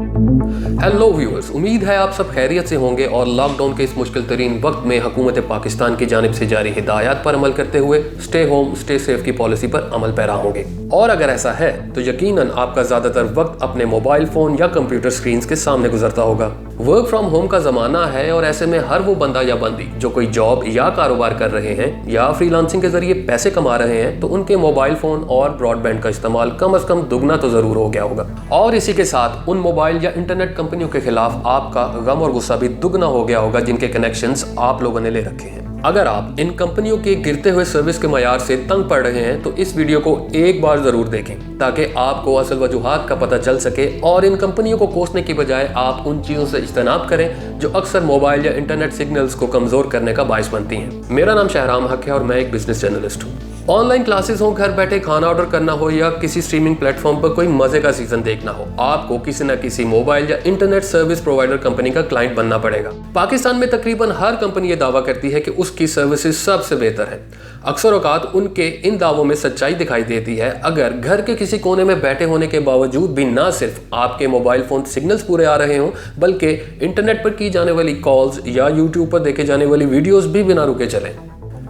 Hello viewers, उम्मीद है आप सब खैरियत से होंगे और लॉकडाउन के इस मुश्किल तरीन वक्त में हुकूमत पाकिस्तान की जानिब से जारी हिदायत पर अमल करते हुए स्टे होम स्टे सेफ की पॉलिसी पर अमल पैरा होंगे। और अगर ऐसा है तो यकीनन आपका ज़्यादातर वक्त अपने मोबाइल फ़ोन या कंप्यूटर स्क्रीन के सामने गुजरता होगा। वर्क फ्रॉम होम का ज़माना है और ऐसे में हर वो बंदा या बंदी जो कोई जॉब या कारोबार कर रहे हैं या फ्रीलांसिंग के जरिए पैसे कमा रहे हैं तो उनके मोबाइल फ़ोन और ब्रॉडबैंड का इस्तेमाल कम से कम दुगना तो ज़रूर हो गया होगा। और इसी के साथ उन मोबाइल या इंटरनेट कंपनियों के खिलाफ आपका गम और गुस्सा भी दुगना हो गया होगा जिनके कनेक्शंस आप लोगों ने ले रखे हैं। अगर आप इन कंपनियों के गिरते हुए सर्विस के मयार से तंग पड़ रहे हैं तो इस वीडियो को एक बार जरूर देखें ताकि आपको असल वजूहात का पता चल सके और इन कंपनियों को कोसने की बजाय आप उन चीज़ों से इज्तनाब करें जो अक्सर मोबाइल या इंटरनेट सिग्नल्स को कमज़ोर करने का बाइस बनती हैं। मेरा नाम शहराम हक है और मैं एक बिजनेस जर्नलिस्ट हूँ। ऑनलाइन क्लासेस हो, घर बैठे खाना ऑर्डर करना हो या किसी स्ट्रीमिंग प्लेटफॉर्म पर कोई मजे का सीजन देखना हो, आपको किसी न किसी मोबाइल या इंटरनेट सर्विस प्रोवाइडर कंपनी का क्लाइंट बनना पड़ेगा। पाकिस्तान में तकरीबन हर कंपनी ये दावा करती है कि उसकी सर्विसेज सबसे बेहतर है। अक्सर औकात उनके इन दावों में सच्चाई दिखाई देती है। अगर घर के किसी कोने में बैठे होने के बावजूद भी न सिर्फ आपके मोबाइल फोन सिग्नल्स पूरे आ रहे हों बल्कि इंटरनेट पर की जाने वाली कॉल्स या यूट्यूब पर देखे जाने वाली वीडियोस भी बिना रुके चलें।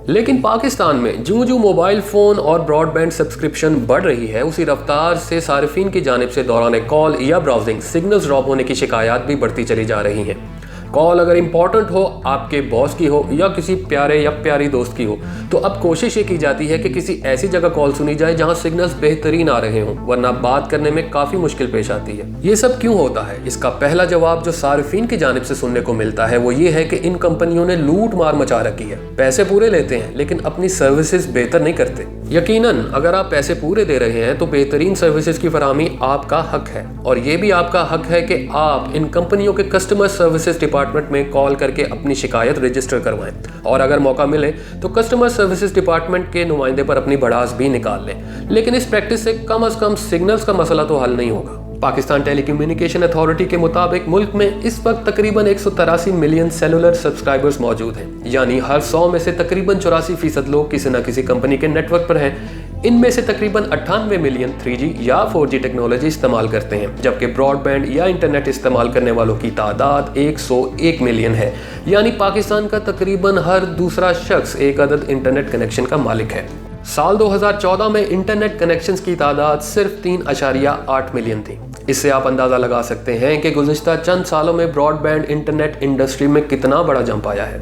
लेकिन पाकिस्तान में जो मोबाइल फ़ोन और ब्रॉडबैंड सब्सक्रिप्शन बढ़ रही है उसी रफ्तार से सारिफीन की जानिब से दौरान कॉल या ब्राउजिंग सिग्नल्स ड्रॉप होने की शिकायत भी बढ़ती चली जा रही हैं। कॉल अगर इंपॉर्टेंट हो, आपके बॉस की हो या किसी प्यारे या प्यारी दोस्त की हो तो अब कोशिश ये की जाती है कि किसी ऐसी जगह कॉल सुनी जाए जहां सिग्नल्स बेहतरीन आ रहे हों, वरना बात करने में काफ़ी मुश्किल पेश आती है। ये सब क्यों होता है? इसका पहला जवाब जो सारिफीन की जानिब से सुनने को मिलता है वो ये है कि इन कंपनियों ने लूट मार मचा रखी है। पैसे पूरे लेते हैं लेकिन अपनी सर्विसेज बेहतर नहीं करते। यकीनन अगर आप पैसे पूरे दे रहे हैं तो बेहतरीन सर्विसेज की फराहमी आपका हक है और ये भी आपका हक है कि आप इन कंपनियों के कस्टमर सर्विसेज डिपार्टमेंट में कॉल करके अपनी शिकायत रजिस्टर करवाएं और अगर मौका मिले तो कस्टमर सर्विसेज डिपार्टमेंट के नुमाइंदे पर अपनी भड़ास भी निकाल लें। लेकिन इस प्रैक्टिस से कम सिग्नल्स का मसला तो हल नहीं होगा। पाकिस्तान टेलीकम्युनिकेशन अथॉरिटी के मुताबिक मुल्क में इस वक्त तकरीबन 183 मिलियन सेलुलर सब्सक्राइबर्स मौजूद हैं, यानी हर 100 में से तकरीबन 84% लोग किसी न किसी कंपनी के नेटवर्क पर हैं। इनमें से तकरीबन 98 मिलियन 3G या 4G टेक्नोलॉजी इस्तेमाल करते हैं, जबकि ब्रॉडबैंड या इंटरनेट इस्तेमाल करने वालों की तादाद 101 मिलियन है, यानी पाकिस्तान का तकरीबन हर दूसरा शख्स एक अदद इंटरनेट कनेक्शन का मालिक है। साल 2014 में इंटरनेट कनेक्शंस की तादाद सिर्फ 3.8 मिलियन थी। इससे आप अंदाज़ा लगा सकते हैं कि गुज़िश्ता चंद सालों में ब्रॉडबैंड इंटरनेट इंडस्ट्री में कितना बड़ा जंप आया है।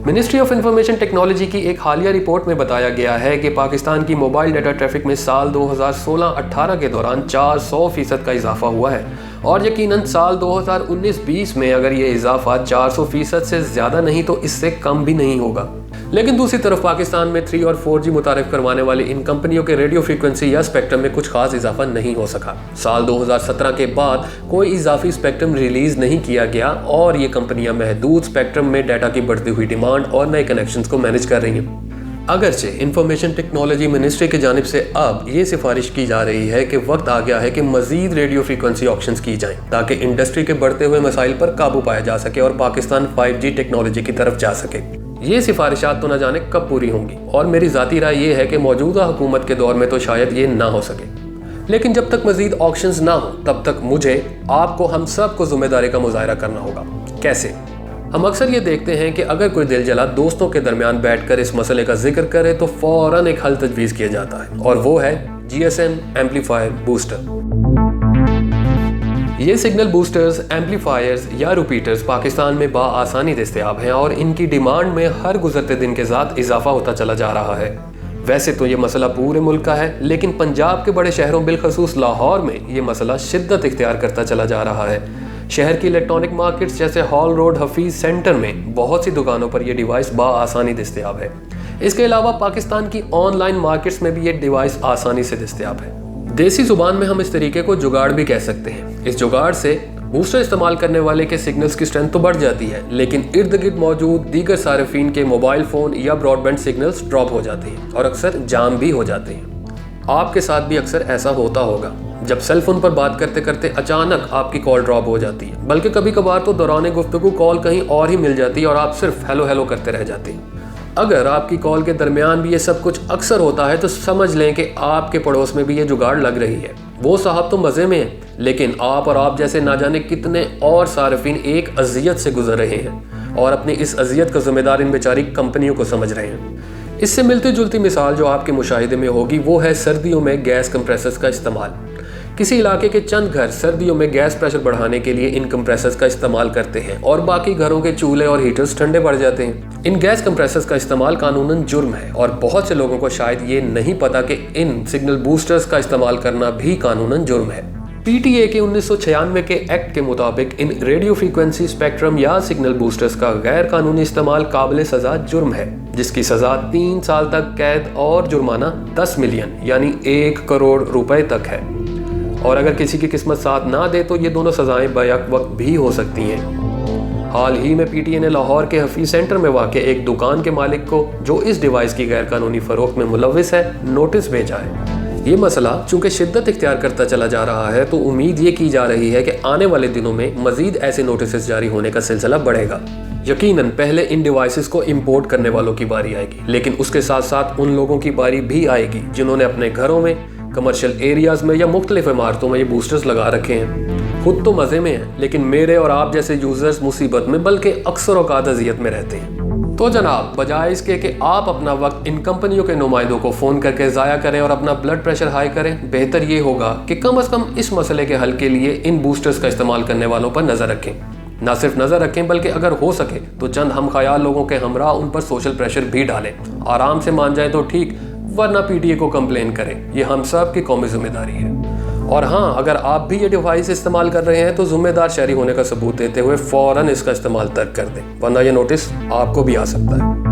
मिनिस्ट्री ऑफ इंफॉर्मेशन टेक्नोलॉजी की एक हालिया रिपोर्ट में बताया गया है कि पाकिस्तान की मोबाइल डाटा ट्रैफिक में साल 2016-18 के दौरान 400% का इजाफा हुआ है और यकीनन साल 2019-20 में अगर ये इजाफा 400% से ज़्यादा नहीं तो इससे कम भी नहीं होगा। लेकिन दूसरी तरफ पाकिस्तान में 3 और 4G मुतारिफ करवाने वाली इन कंपनियों के रेडियो फ्रीक्वेंसी या स्पेक्ट्रम में कुछ खास इजाफा नहीं हो सका। साल 2017 के बाद कोई इजाफी स्पेक्ट्रम रिलीज नहीं किया गया और ये कंपनियां महदूद स्पेक्ट्रम में डाटा की बढ़ती हुई डिमांड और नए कनेक्शंस को मैनेज कर रही हैं। अगरचे इंफॉर्मेशन टेक्नोलॉजी मिनिस्ट्री की जानिब से अब ये सिफारिश की जा रही है कि वक्त आ गया है कि मजीद रेडियो फ्रीक्वेंसी ऑप्शंस की जाएं ताकि इंडस्ट्री के बढ़ते हुए मसाइल पर काबू पाया जा सके और पाकिस्तान 5G टेक्नोलॉजी की तरफ जा सके। ये सिफारिशात तो न जाने कब पूरी होंगी और मेरी ज़ाती राय ये है कि मौजूदा हुकूमत के दौर में तो शायद ये ना हो सके। लेकिन जब तक मजीद ऑप्शंस ना हो तब तक मुझे, आपको, हम सब को जिम्मेदारी का मुजाहरा करना होगा। कैसे? हम अक्सर ये देखते हैं कि अगर कोई दिल जला दोस्तों के दरमियान बैठकर इस मसले का जिक्र करे तो फौरन एक हल तजवीज़ किया जाता है और वो है GSM एम्पलीफायर बूस्टर। ये सिग्नल बूस्टर्स, एम्पलीफायर्स या रिपीटर्स पाकिस्तान में बाआसानी दस्तयाब हैं और इनकी डिमांड में हर गुजरते दिन के साथ इजाफा होता चला जा रहा है। वैसे तो ये मसला पूरे मुल्क का है लेकिन पंजाब के बड़े शहरों बिलखसूस लाहौर में ये मसला शिद्दत इख्तियार करता चला जा रहा है। शहर की इलेक्ट्रॉनिक मार्केट्स जैसे हॉल रोड हफीज सेंटर में बहुत सी दुकानों पर यह डिवाइस बाआसानी दस्तयाब है। इसके अलावा पाकिस्तान की ऑनलाइन मार्केट्स में भी ये डिवाइस आसानी से दस्तयाब है। देसी जुबान में हम इस तरीके को जुगाड़ भी कह सकते हैं। इस जुगाड़ से बूस्टर इस्तेमाल करने वाले के सिग्नल्स की स्ट्रेंथ तो बढ़ जाती है लेकिन इर्द गिर्द मौजूद दीगर सारिफीन के मोबाइल फ़ोन या ब्रॉडबैंड सिग्नल्स ड्रॉप हो जाते हैं और अक्सर जाम भी हो जाते हैं। आपके साथ भी अक्सर ऐसा होता होगा जब सेल फोन पर बात करते करते अचानक आपकी कॉल ड्रॉप हो जाती है, बल्कि कभी कभार तो दौरान गुफ्तगू कॉल कहीं और ही मिल जाती है और आप सिर्फ हेलो हेलो करते रह जाते हैं। अगर आपकी कॉल के दरमियान भी ये सब कुछ अक्सर होता है तो समझ लें कि आपके पड़ोस में भी ये जुगाड़ लग रही है। वो साहब तो मज़े में है लेकिन आप और आप जैसे ना जाने कितने और सार्फिन एक अजियत से गुजर रहे हैं और अपनी इस अजियत का जिम्मेदार इन बेचारी कंपनियों को समझ रहे हैं। इससे मिलती जुलती मिसाल जो आपके मुशाहिदे में होगी वो है सर्दियों में गैस कंप्रेसर्स का इस्तेमाल। किसी इलाके के चंद घर सर्दियों में गैस प्रेशर बढ़ाने के लिए इन कंप्रेसर्स का इस्तेमाल करते हैं और बाकी घरों के चूल्हे और हीटर्स ठंडे पड़ जाते हैं। इन गैस कंप्रेसर्स का इस्तेमाल कानूनन जुर्म है और बहुत से लोगों को शायद ये नहीं पता कि इन सिग्नल बूस्टर्स का इस्तेमाल करना भी कानूनन जुर्म है। PTA के 1996 के एक्ट के मुताबिक इन रेडियो फ्रीक्वेंसी स्पेक्ट्रम या सिग्नल बूस्टर्स का गैर कानूनी इस्तेमाल काबिल सजा जुर्म है, जिसकी सजा 3 साल तक कैद और जुर्माना 10 मिलियन यानी 1 करोड़ रुपए तक है। और अगर किसी की किस्मत साथ ना दे तो ये दोनों सजाएं बैक वक्त भी हो सकती हैं। हाल ही में PTA ने लाहौर के हफीज सेंटर में वाक़ एक दुकान के मालिक को, जो इस डिवाइस की गैर कानूनी फरोख्त में मुलविस है, नोटिस भेजा है। ये मसला चूंकि शिद्दत इख्तियार करता चला जा रहा है तो उम्मीद ये की जा रही है कि आने वाले दिनों में मजीद ऐसे नोटिस जारी होने का सिलसिला बढ़ेगा। यकीनन पहले इन डिवाइसेस को इंपोर्ट करने वालों की बारी आएगी, लेकिन उसके साथ साथ उन लोगों की बारी भी आएगी जिन्होंने अपने घरों में, कमर्शियल एरियाज में या मुख्तलिफ इमारतों में ये बूस्टर्स लगा रखे हैं। खुद तो मज़े में हैं, लेकिन मेरे और आप जैसे यूजर्स मुसीबत में बल्कि अक्सर औकात अजियत में रहते हैं। तो जनाब, बजाय इसके कि आप अपना वक्त इन कंपनियों के नुमाइंदों को फ़ोन करके ज़ाया करें और अपना ब्लड प्रेशर हाई करें, बेहतर ये होगा कि कम से कम इस मसले के हल के लिए इन बूस्टर्स का इस्तेमाल करने वालों पर नज़र रखें। ना सिर्फ नज़र रखें बल्कि अगर हो सके तो चंद हम ख्याल लोगों के हमरा उन पर सोशल प्रेशर भी डालें। आराम से मान जाए तो ठीक, वरना PTA को कंप्लेन करें। ये हम सब की कौमी जिम्मेदारी है। और हाँ, अगर आप भी ये डिवाइस इस्तेमाल कर रहे हैं तो जिम्मेदार शहरी होने का सबूत देते हुए फौरन इसका इस्तेमाल तर्क कर दें, वरना ये नोटिस आपको भी आ सकता है।